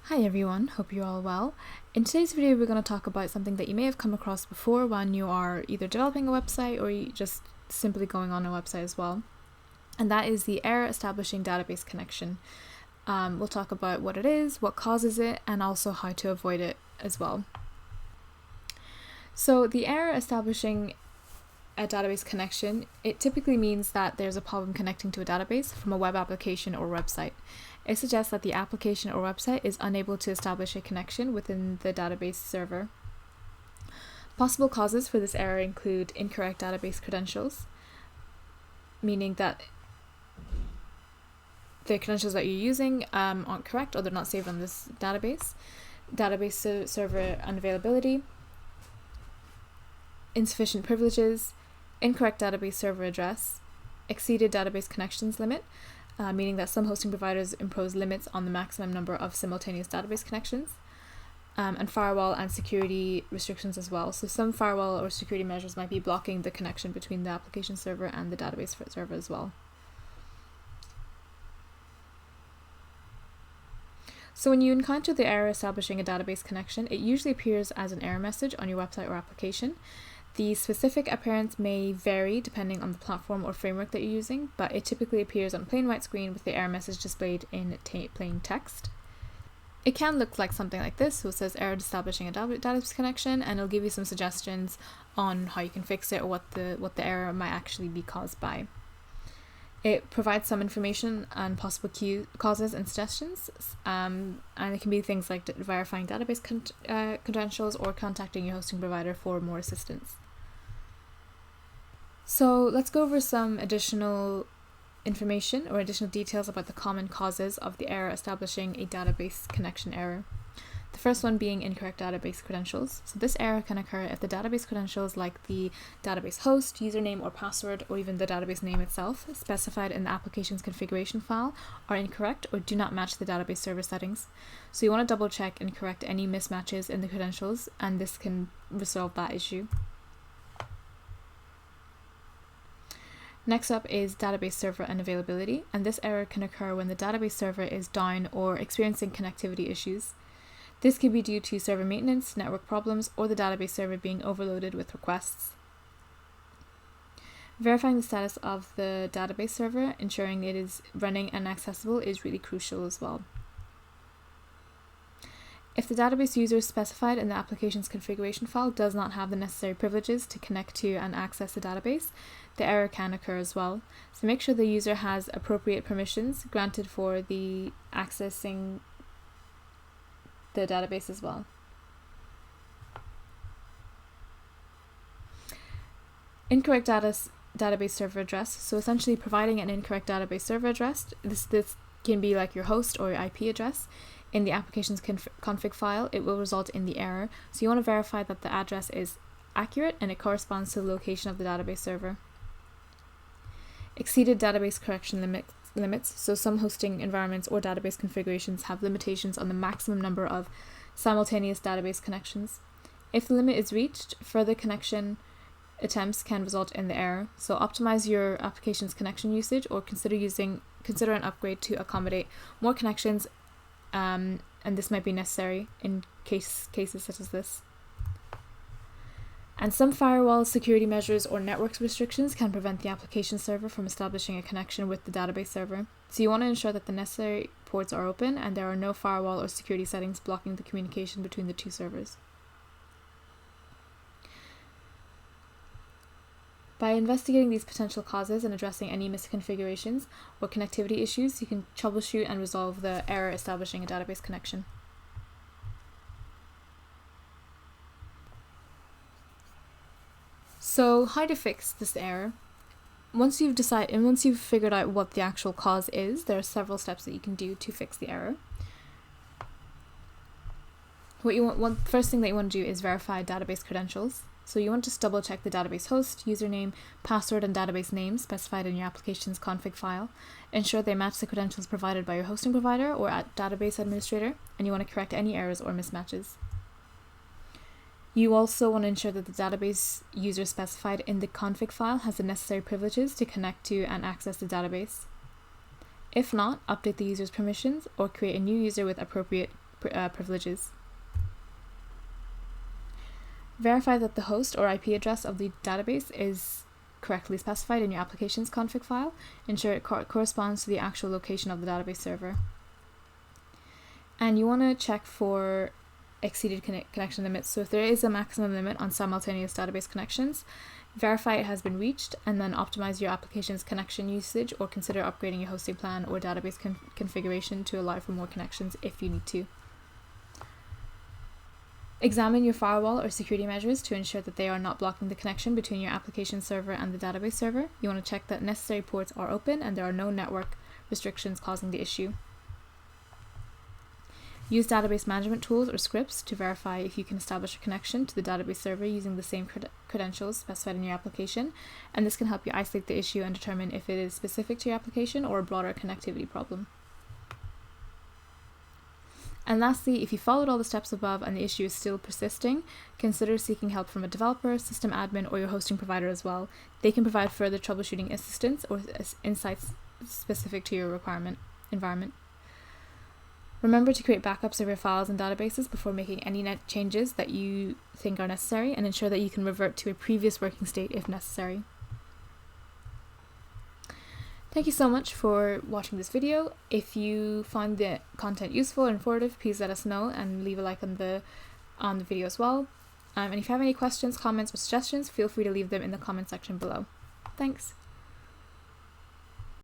Hi everyone, hope you're all well. In today's video we're going to talk about something that you may have come across before when you are either developing a website or you just simply going on a website as well. And that is the error establishing database connection. We'll talk about what it is, what causes it, and also how to avoid it as well. So the error establishing a database connection, it typically means that there's a problem connecting to a database from a web application or website. It suggests that the application or website is unable to establish a connection within the database server. Possible causes for this error include incorrect database credentials, meaning that the credentials that you're using aren't correct or they're not saved on this database, server unavailability, insufficient privileges, incorrect database server address, exceeded database connections limit, meaning that some hosting providers impose limits on the maximum number of simultaneous database connections, and firewall and security restrictions as well. So some firewall or security measures might be blocking the connection between the application server and the database server as well. So when you encounter the error establishing a database connection, it usually appears as an error message on your website or application. The specific appearance may vary depending on the platform or framework that you're using, but it typically appears on a plain white screen with the error message displayed in plain text. It can look like something like this, so it says error establishing a database connection, and it'll give you some suggestions on how you can fix it or what the error might actually be caused by. It provides some information on possible causes and suggestions, and it can be things like verifying database credentials or contacting your hosting provider for more assistance. So let's go over some additional information or additional details about the common causes of the error establishing a database connection error. The first one being incorrect database credentials. So this error can occur if the database credentials, like the database host, username or password, or even the database name itself, specified in the application's configuration file, are incorrect or do not match the database server settings. So you want to double check and correct any mismatches in the credentials, and this can resolve that issue. Next up is database server unavailability, and this error can occur when the database server is down or experiencing connectivity issues. This could be due to server maintenance, network problems, or the database server being overloaded with requests. Verifying the status of the database server, ensuring it is running and accessible, is really crucial as well. If the database user specified in the application's configuration file does not have the necessary privileges to connect to and access the database, the error can occur as well. So make sure the user has appropriate permissions granted for the accessing the database as well. Incorrect database server address. So essentially providing an incorrect database server address, this can be like your host or your IP address, in the application's config file, it will result in the error. So you want to verify that the address is accurate and it corresponds to the location of the database server. Exceeded database correction limits. So some hosting environments or database configurations have limitations on the maximum number of simultaneous database connections. If the limit is reached, further connection attempts can result in the error. So optimize your application's connection usage or consider an upgrade to accommodate more connections, and this might be necessary in cases such as this. And some firewall security measures or network restrictions can prevent the application server from establishing a connection with the database server. So you want to ensure that the necessary ports are open and there are no firewall or security settings blocking the communication between the two servers. By investigating these potential causes and addressing any misconfigurations or connectivity issues, you can troubleshoot and resolve the error establishing a database connection. So how to fix this error? Once you've figured out what the actual cause is, there are several steps that you can do to fix the error. First thing that you want to do is verify database credentials. So you want to just double check the database host, username, password, and database name specified in your application's config file. Ensure they match the credentials provided by your hosting provider or database administrator, and you want to correct any errors or mismatches. You also want to ensure that the database user specified in the config file has the necessary privileges to connect to and access the database. If not, update the user's permissions or create a new user with appropriate privileges. Verify that the host or IP address of the database is correctly specified in your application's config file. Ensure it corresponds to the actual location of the database server. And you want to check for exceeded connection limits. So if there is a maximum limit on simultaneous database connections, verify it has been reached, and then optimize your application's connection usage, or consider upgrading your hosting plan or database configuration to allow for more connections if you need to. Examine your firewall or security measures to ensure that they are not blocking the connection between your application server and the database server. You want to check that necessary ports are open and there are no network restrictions causing the issue. Use database management tools or scripts to verify if you can establish a connection to the database server using the same credentials specified in your application, and this can help you isolate the issue and determine if it is specific to your application or a broader connectivity problem. And lastly, if you followed all the steps above and the issue is still persisting, consider seeking help from a developer, system admin, or your hosting provider as well. They can provide further troubleshooting assistance or insights specific to your environment. Remember to create backups of your files and databases before making any net changes that you think are necessary, and ensure that you can revert to a previous working state if necessary. Thank you so much for watching this video. If you find the content useful or informative, please let us know and leave a like on the video as well. And if you have any questions, comments, or suggestions, feel free to leave them in the comment section below. Thanks.